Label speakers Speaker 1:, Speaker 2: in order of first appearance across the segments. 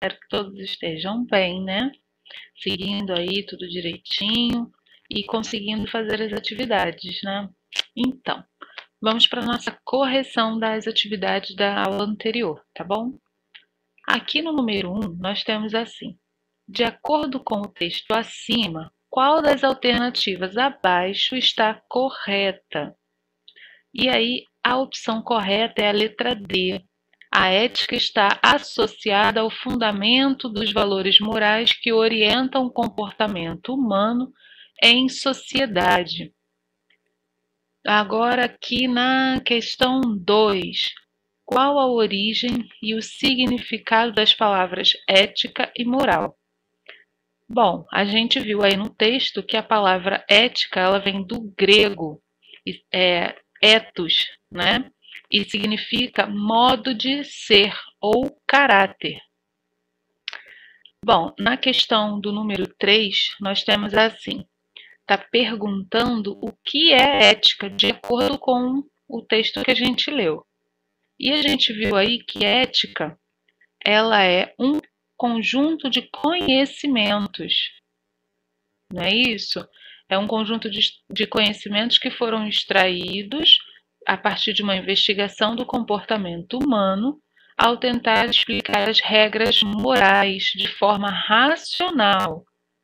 Speaker 1: Espero que todos estejam bem, né? Seguindo aí tudo direitinho e conseguindo fazer as atividades, né? Então, vamos para a nossa correção das atividades da aula anterior, tá bom? Aqui no número 1, nós temos assim: de acordo com o texto acima, qual das alternativas abaixo está correta? E aí, a opção correta é a letra D. A ética está associada ao fundamento dos valores morais que orientam o comportamento humano em sociedade. Agora, aqui na questão 2, qual a origem e o significado das palavras ética e moral? Bom, a gente viu aí no texto que a palavra ética ela vem do grego, ethos, né? E significa modo de ser ou caráter. Bom, na questão do número 3, nós temos assim: está perguntando o que é ética de acordo com o texto que a gente leu. E a gente viu aí que ética ela é um conjunto de conhecimentos, não é isso? É um conjunto de conhecimentos que foram extraídos a partir de uma investigação do comportamento humano ao tentar explicar as regras morais de forma racional,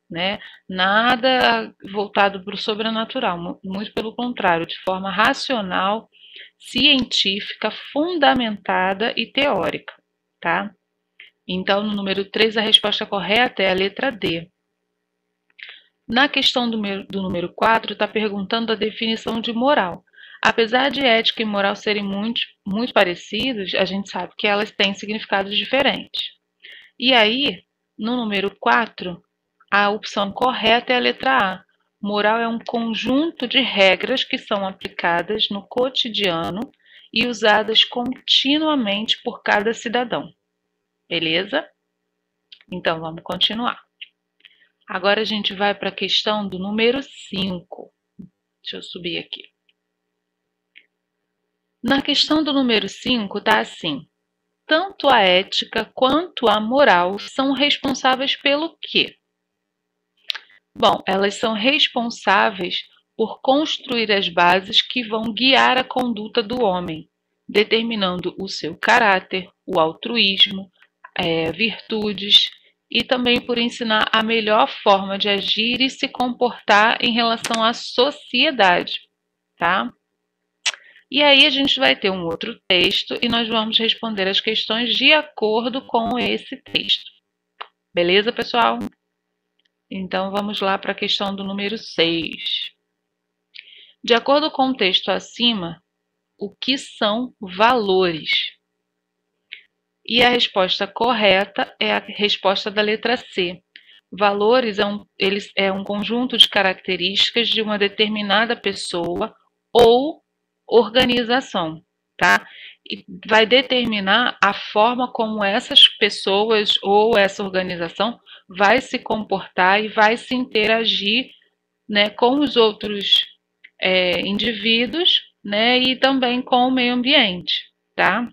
Speaker 1: né? Nada voltado para o sobrenatural, muito pelo contrário, de forma racional, científica, fundamentada e teórica, tá? Então, no número 3, a resposta correta é a letra D. Na questão do número 4, está perguntando a definição de moral. Apesar de ética e moral serem muito parecidos, a gente sabe que elas têm significados diferentes. E aí, no número 4, a opção correta é a letra A. Moral é um conjunto de regras que são aplicadas no cotidiano e usadas continuamente por cada cidadão. Beleza? Então, vamos continuar. Agora a gente vai para a questão do número 5. Deixa eu subir aqui. Na questão do número 5 está assim: tanto a ética quanto a moral são responsáveis pelo quê? Bom, elas são responsáveis por construir as bases que vão guiar a conduta do homem, determinando o seu caráter, o altruísmo, virtudes, e também por ensinar a melhor forma de agir e se comportar em relação à sociedade, tá? E aí a gente vai ter um outro texto e nós vamos responder as questões de acordo com esse texto. Beleza, pessoal? Então vamos lá para a questão do número 6. De acordo com o texto acima, o que são valores? E a resposta correta é a resposta da letra C. Valores é um conjunto de características de uma determinada pessoa ou organização, tá? E vai determinar a forma como essas pessoas ou essa organização vai se comportar e vai se interagir, né, com os outros indivíduos, né, e também com o meio ambiente, tá?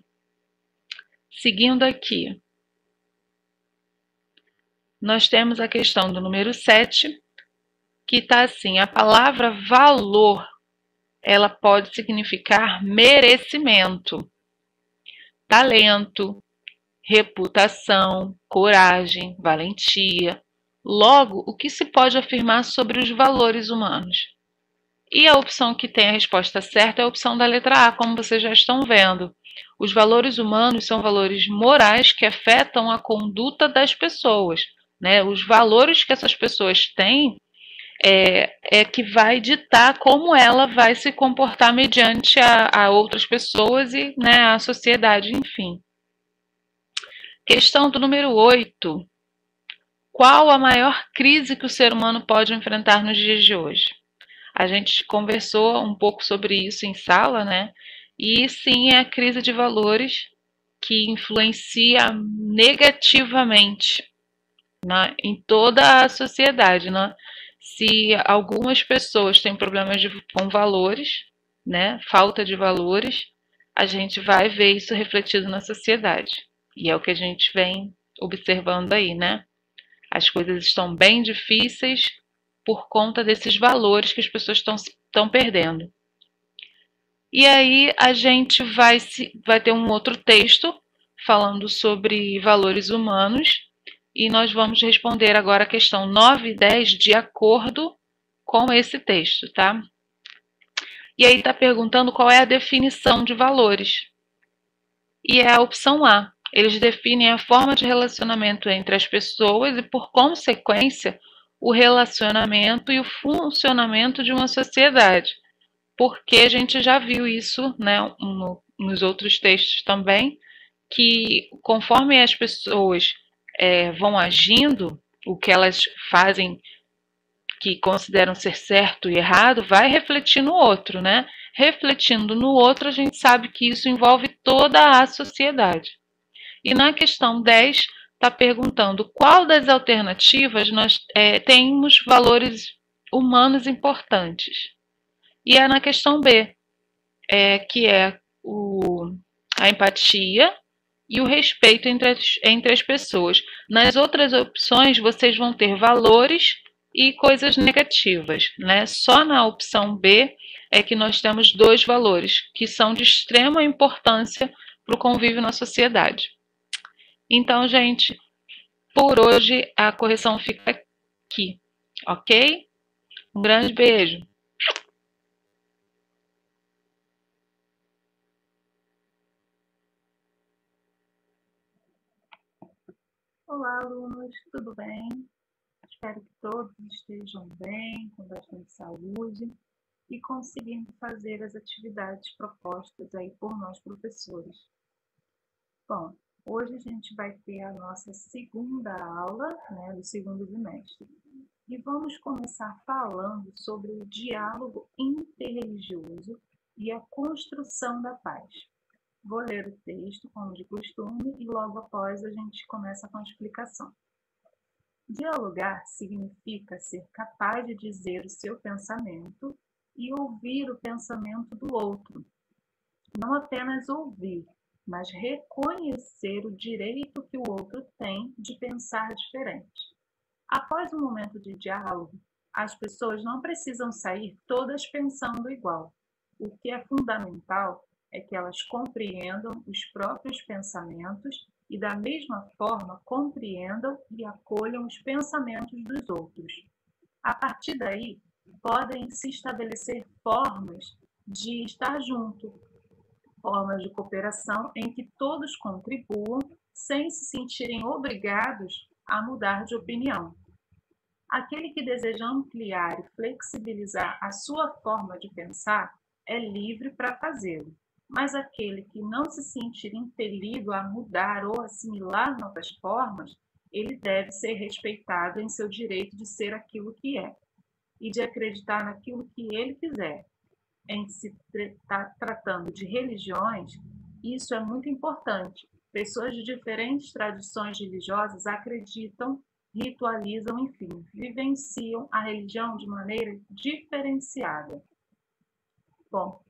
Speaker 1: Seguindo aqui, nós temos a questão do número 7, que está assim: a palavra valor, ela pode significar merecimento, talento, reputação, coragem, valentia. Logo, o que se pode afirmar sobre os valores humanos? E a opção que tem a resposta certa é a opção da letra A, como vocês já estão vendo. Os valores humanos são valores morais que afetam a conduta das pessoas, né? Os valores que essas pessoas têm é que vai ditar como ela vai se comportar mediante a outras pessoas e, né, a sociedade, enfim. Questão do número 8. Qual a maior crise que o ser humano pode enfrentar nos dias de hoje? A gente conversou um pouco sobre isso em sala, né? E sim, é a crise de valores que influencia negativamente, né, em toda a sociedade, né? Se algumas pessoas têm problemas com valores, né, falta de valores, a gente vai ver isso refletido na sociedade. E é o que a gente vem observando aí, né? As coisas estão bem difíceis por conta desses valores que as pessoas estão perdendo. E aí a gente vai ter um outro texto falando sobre valores humanos e nós vamos responder agora a questão 9 e 10 de acordo com esse texto, tá? E aí está perguntando qual é a definição de valores. E é a opção A. Eles definem a forma de relacionamento entre as pessoas e, por consequência, o relacionamento e o funcionamento de uma sociedade. Porque a gente já viu isso, né, nos outros textos também, que conforme as pessoas vão agindo, o que elas fazem que consideram ser certo e errado, vai refletir no outro, né? Refletindo no outro, a gente sabe que isso envolve toda a sociedade. E na questão 10, está perguntando qual das alternativas nós temos valores humanos importantes. E é na questão B, que é a empatia e o respeito entre as pessoas. Nas outras opções, vocês vão ter valores e coisas negativas, né? Só na opção B é que nós temos 2 valores que são de extrema importância para o convívio na sociedade. Então, gente, por hoje a correção fica aqui, ok? Um grande beijo! Olá, alunos, tudo bem? Espero que todos estejam bem, com bastante saúde e conseguindo fazer as atividades propostas aí por nós professores. Bom, hoje a gente vai ter a nossa segunda aula, né, do segundo bimestre. E vamos começar falando sobre o diálogo interreligioso e a construção da paz. Vou ler o texto, como de costume, e logo após a gente começa com a explicação. Dialogar significa ser capaz de dizer o seu pensamento e ouvir o pensamento do outro. Não apenas ouvir, mas reconhecer o direito que o outro tem de pensar diferente. Após um momento de diálogo, as pessoas não precisam sair todas pensando igual. O que é fundamental é que elas compreendam os próprios pensamentos e, da mesma forma, compreendam e acolham os pensamentos dos outros. A partir daí, podem se estabelecer formas de estar junto, formas de cooperação em que todos contribuam sem se sentirem obrigados a mudar de opinião. Aquele que deseja ampliar e flexibilizar a sua forma de pensar é livre para fazê-lo, mas aquele que não se sentir impelido a mudar ou assimilar novas formas, ele deve ser respeitado em seu direito de ser aquilo que é e de acreditar naquilo que ele quiser. Em se tratando de religiões, isso é muito importante. Pessoas de diferentes tradições religiosas acreditam, ritualizam, enfim, vivenciam a religião de maneira diferenciada. Bom,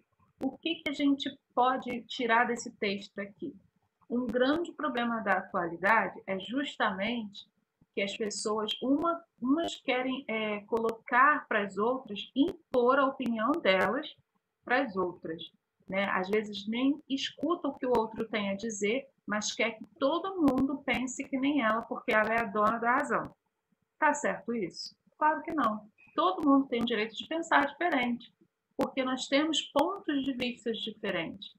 Speaker 1: o que a gente pode tirar desse texto aqui? Um grande problema da atualidade é justamente que as pessoas, umas querem colocar para as outras, impor a opinião delas para as outras, né? Às vezes nem escuta o que o outro tem a dizer, mas quer que todo mundo pense que nem ela, porque ela é a dona da razão. Tá certo isso? Claro que não. Todo mundo tem o direito de pensar diferente, porque nós temos pontos de vista diferentes.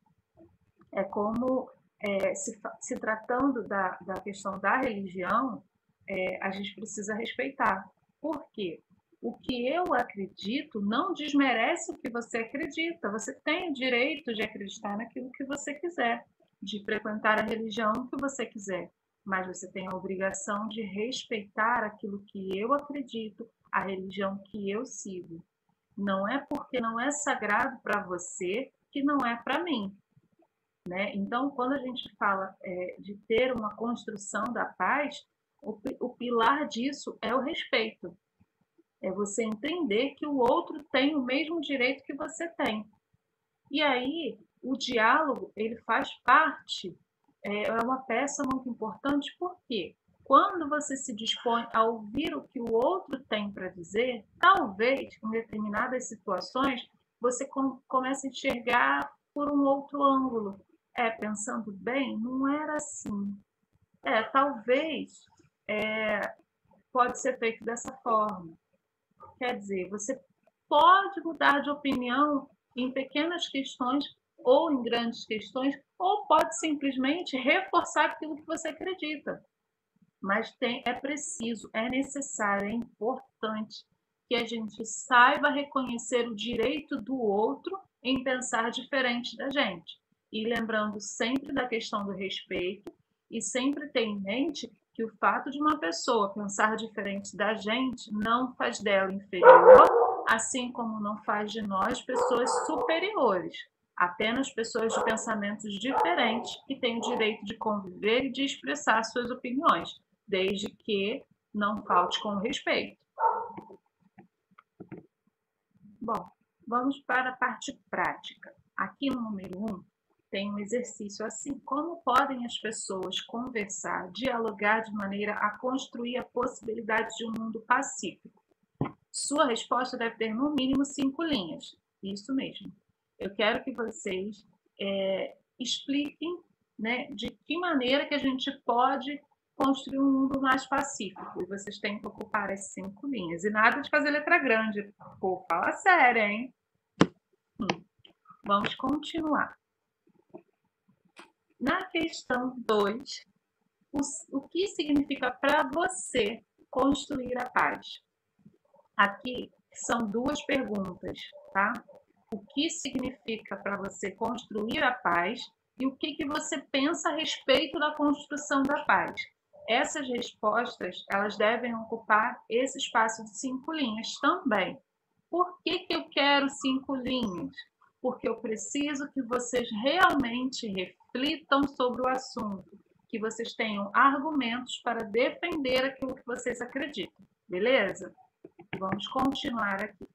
Speaker 1: É como, se tratando da questão da religião, a gente precisa respeitar. Por quê? O que eu acredito não desmerece o que você acredita. Você tem o direito de acreditar naquilo que você quiser, de frequentar a religião que você quiser, mas você tem a obrigação de respeitar aquilo que eu acredito, a religião que eu sigo. Não é porque não é sagrado para você que não é para mim. Né? Então, quando a gente fala de ter uma construção da paz, o pilar disso é o respeito. É você entender que o outro tem o mesmo direito que você tem. E aí, o diálogo, ele faz parte
Speaker 2: é uma peça muito importante, porque quando você se dispõe a ouvir o que o outro tem para dizer, talvez em determinadas situações você comece a enxergar por um outro ângulo. Pensando bem, não era assim. Talvez pode ser feito dessa forma. Quer dizer, você pode mudar de opinião em pequenas questões ou em grandes questões, ou pode simplesmente reforçar aquilo que você acredita. Mas é preciso, é necessário, é importante que a gente saiba reconhecer o direito do outro em pensar diferente da gente. E lembrando sempre da questão do respeito e sempre ter em mente que o fato de uma pessoa pensar diferente da gente não faz dela inferior, assim como não faz de nós pessoas superiores. Apenas pessoas de pensamentos diferentes que têm o direito de conviver e de expressar suas opiniões, desde que não falte com respeito. Bom, vamos para a parte prática. Aqui no número 1, tem um exercício assim: como podem as pessoas conversar, dialogar de maneira a construir a possibilidade de um mundo pacífico? Sua resposta deve ter no mínimo 5 linhas. Isso mesmo. Eu quero que vocês expliquem, né, de que maneira que a gente pode construir um mundo mais pacífico. E vocês têm que ocupar as 5 linhas. E nada de fazer letra grande. Pô, fala sério, hein? Vamos continuar. Na questão 2, o que significa para você construir a paz? Aqui são 2 perguntas, tá? O que significa para você construir a paz e o que você pensa a respeito da construção da paz? Essas respostas, elas devem ocupar esse espaço de 5 linhas também. Por que eu quero 5 linhas? Porque eu preciso que vocês realmente reflitam sobre o assunto, que vocês tenham argumentos para defender aquilo que vocês acreditam, beleza? Vamos continuar aqui.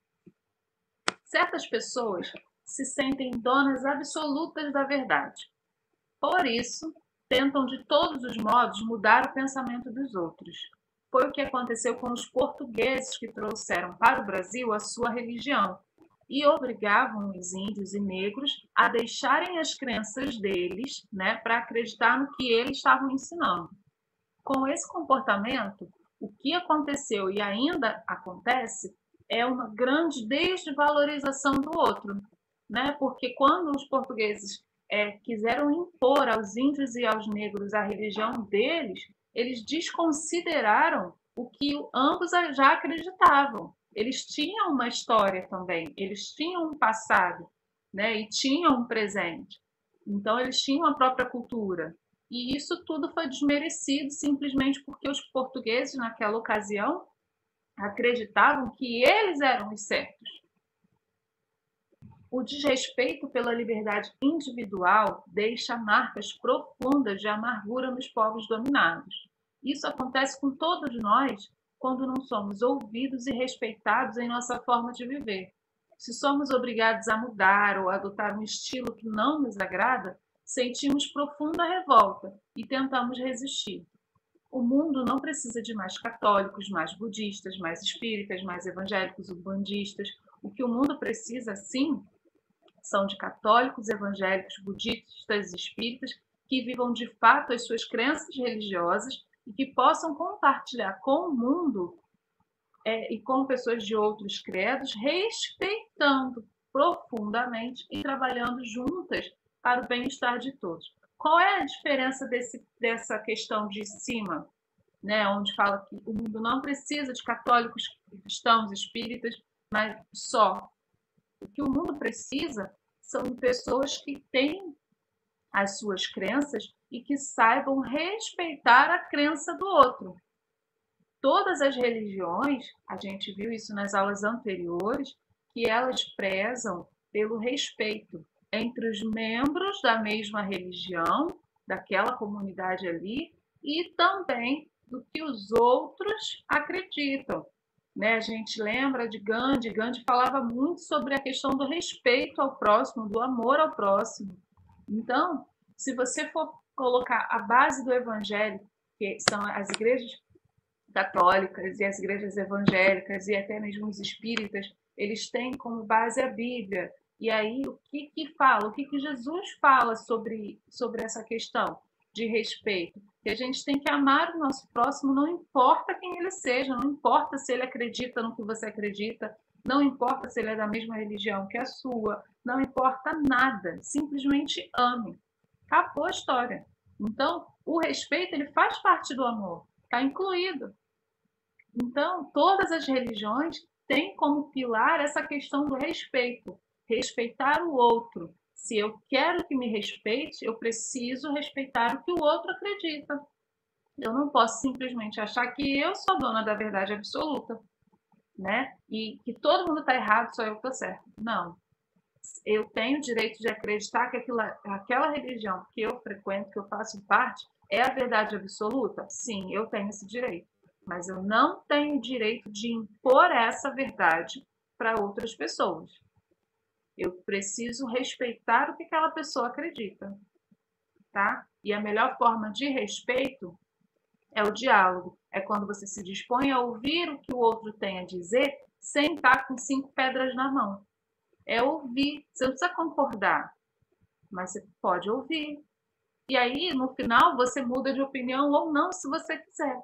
Speaker 2: Certas pessoas se sentem donas absolutas da verdade. Por isso, tentam de todos os modos mudar o pensamento dos outros. Foi o que aconteceu com os portugueses que trouxeram para o Brasil a sua religião e obrigavam os índios e negros a deixarem as crenças deles, né, para acreditar no que eles estavam ensinando. Com esse comportamento, o que aconteceu e ainda acontece é uma grande desvalorização do outro, né? Porque quando os portugueses quiseram impor aos índios e aos negros a religião deles, eles desconsideraram o que ambos já acreditavam. Eles tinham uma história também, eles tinham um passado, né? E tinham um presente. Então, eles tinham a própria cultura. E isso tudo foi desmerecido simplesmente porque os portugueses, naquela ocasião, acreditavam que eles eram os certos. O desrespeito pela liberdade individual deixa marcas profundas de amargura nos povos dominados. Isso acontece com todos nós quando não somos ouvidos e respeitados em nossa forma de viver. Se somos obrigados a mudar ou adotar um estilo que não nos agrada, sentimos profunda revolta e tentamos resistir. O mundo não precisa de mais católicos, mais budistas, mais espíritas, mais evangélicos, umbandistas. O que o mundo precisa, sim, são de católicos, evangélicos, budistas e espíritas que vivam de fato as suas crenças religiosas e que possam compartilhar com o mundo e com pessoas de outros credos, respeitando profundamente e trabalhando juntas para o bem-estar de todos. Qual é a diferença dessa questão de cima, né, onde fala que o mundo não precisa de católicos, cristãos, espíritas, mas só. O que o mundo precisa são de pessoas que têm as suas crenças e que saibam respeitar a crença do outro. Todas as religiões, a gente viu isso nas aulas anteriores, que elas prezam pelo respeito entre os membros da mesma religião, daquela comunidade ali, e também do que os outros acreditam. Né? A gente lembra de Gandhi. Gandhi falava muito sobre a questão do respeito ao próximo, do amor ao próximo. Então, se você for colocar a base do evangelho, que são as igrejas católicas e as igrejas evangélicas e até mesmo os espíritas, eles têm como base a Bíblia. E aí, o que fala? O que Jesus fala sobre essa questão de respeito? Que a gente tem que amar o nosso próximo, não importa quem ele seja, não importa se ele acredita no que você acredita, não importa se ele é da mesma religião que a sua, não importa nada, simplesmente ame. Acabou a história. Então, o respeito, ele faz parte do amor, está incluído. Então, todas as religiões têm como pilar essa questão do respeito, respeitar o outro. Se eu quero que me respeite, eu preciso respeitar o que o outro acredita. Eu não posso simplesmente achar que eu sou dona da verdade absoluta, né? E que todo mundo está errado, só eu estou certo. Não. Eu tenho o direito de acreditar que aquela religião que eu frequento, que eu faço parte, é a verdade absoluta? Sim, eu tenho esse direito. Mas eu não tenho o direito de impor essa verdade para outras pessoas. Eu preciso respeitar o que aquela pessoa acredita, tá? E a melhor forma de respeito é o diálogo. É quando você se dispõe a ouvir o que o outro tem a dizer sem estar com 5 pedras na mão. É ouvir. Você não precisa concordar, mas você pode ouvir. E aí, no final, você muda de opinião ou não, se você quiser.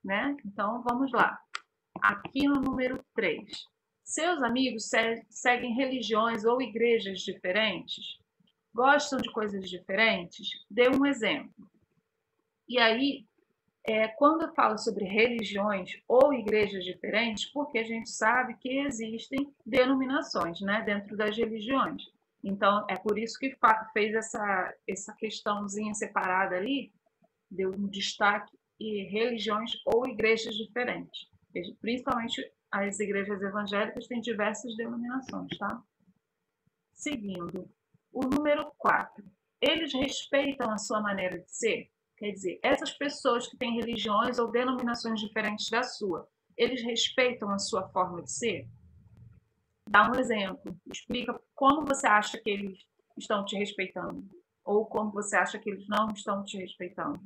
Speaker 2: Né? Então, vamos lá. Aqui no número 3. Seus amigos seguem religiões ou igrejas diferentes? Gostam de coisas diferentes? Dê um exemplo. E aí, quando eu falo sobre religiões ou igrejas diferentes, porque a gente sabe que existem denominações, né, dentro das religiões. Então, é por isso que fez essa questãozinha separada ali, deu um destaque e religiões ou igrejas diferentes. Principalmente as igrejas evangélicas têm diversas denominações, tá? Seguindo, o número 4. Eles respeitam a sua maneira de ser? Quer dizer, essas pessoas que têm religiões ou denominações diferentes da sua, eles respeitam a sua forma de ser? Dá um exemplo. Explica como você acha que eles estão te respeitando. Ou como você acha que eles não estão te respeitando.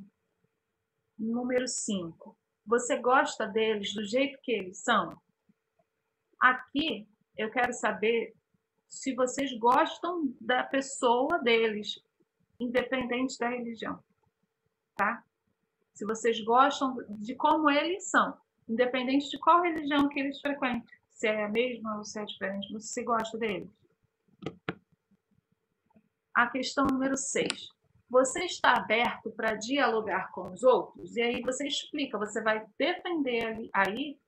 Speaker 2: Número 5. Você gosta deles do jeito que eles são? Aqui eu quero saber se vocês gostam da pessoa deles, independente da religião, tá? Se vocês gostam de como eles são, independente de qual religião que eles frequentam, se é a mesma ou se é diferente, você gosta deles. A questão número 6. Você está aberto para dialogar com os outros? E aí você explica, você vai defender aí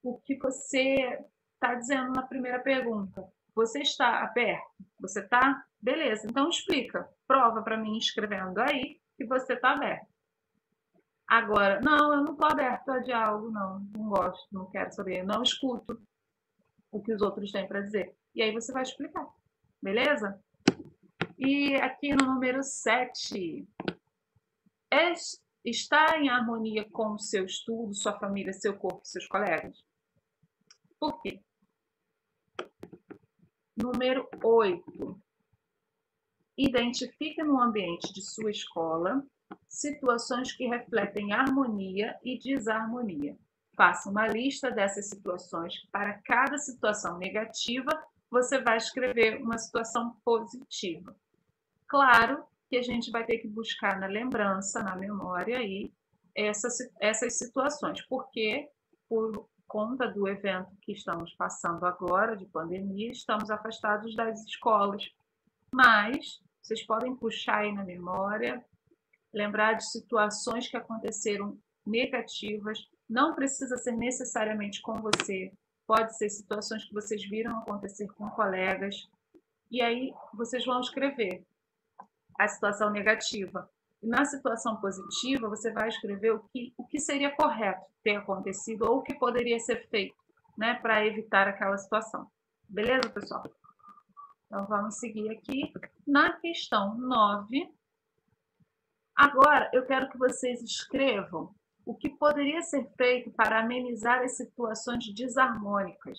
Speaker 2: o que você está dizendo na primeira pergunta. Você está aberto? Você está? Beleza, então explica. Prova para mim escrevendo aí que você está aberto. Agora, não, eu não estou aberto a diálogo, não gosto, não quero saber, não escuto o que os outros têm para dizer. E aí você vai explicar, beleza? E aqui no número 7, está em harmonia com o seu estudo, sua família, seu corpo, seus colegas? Por quê? Número 8. Identifique no ambiente de sua escola situações que refletem harmonia e desarmonia. Faça uma lista dessas situações. Para cada situação negativa, você vai escrever uma situação positiva. Claro que a gente vai ter que buscar na lembrança, na memória aí, essas situações, porque por conta do evento que estamos passando agora, de pandemia, estamos afastados das escolas. Mas vocês podem puxar aí na memória, lembrar de situações que aconteceram negativas, não precisa ser necessariamente com você, pode ser situações que vocês viram acontecer com colegas, e aí vocês vão escrever a situação negativa. E na situação positiva, você vai escrever o que seria correto ter acontecido ou o que poderia ser feito, né, para evitar aquela situação. Beleza, pessoal? Então, vamos seguir aqui na questão 9. Agora, eu quero que vocês escrevam o que poderia ser feito para amenizar as situações desarmônicas.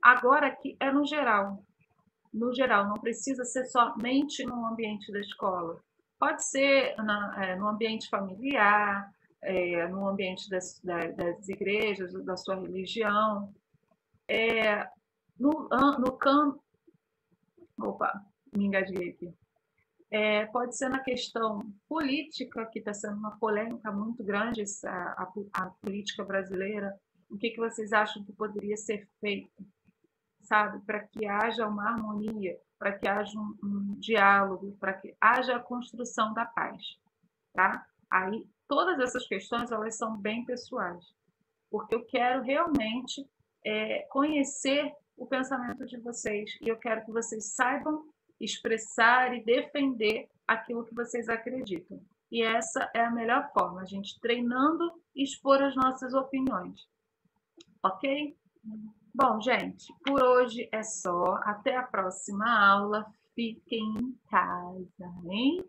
Speaker 2: Agora, aqui é no geral. No geral, não precisa ser somente no ambiente da escola. Pode ser no ambiente familiar, no ambiente das igrejas, da sua religião, no campo. Opa, me engasguei aqui. Pode ser na questão política, que está sendo uma polêmica muito grande, a política brasileira. O que vocês acham que poderia ser feito, sabe, para que haja uma harmonia, para que haja um diálogo, para que haja a construção da paz, tá? Aí, todas essas questões, elas são bem pessoais, porque eu quero realmente conhecer o pensamento de vocês e eu quero que vocês saibam expressar e defender aquilo que vocês acreditam. E essa é a melhor forma, a gente treinando e expor as nossas opiniões. Ok? Bom, gente, por hoje é só. Até a próxima aula. Fiquem em casa, hein?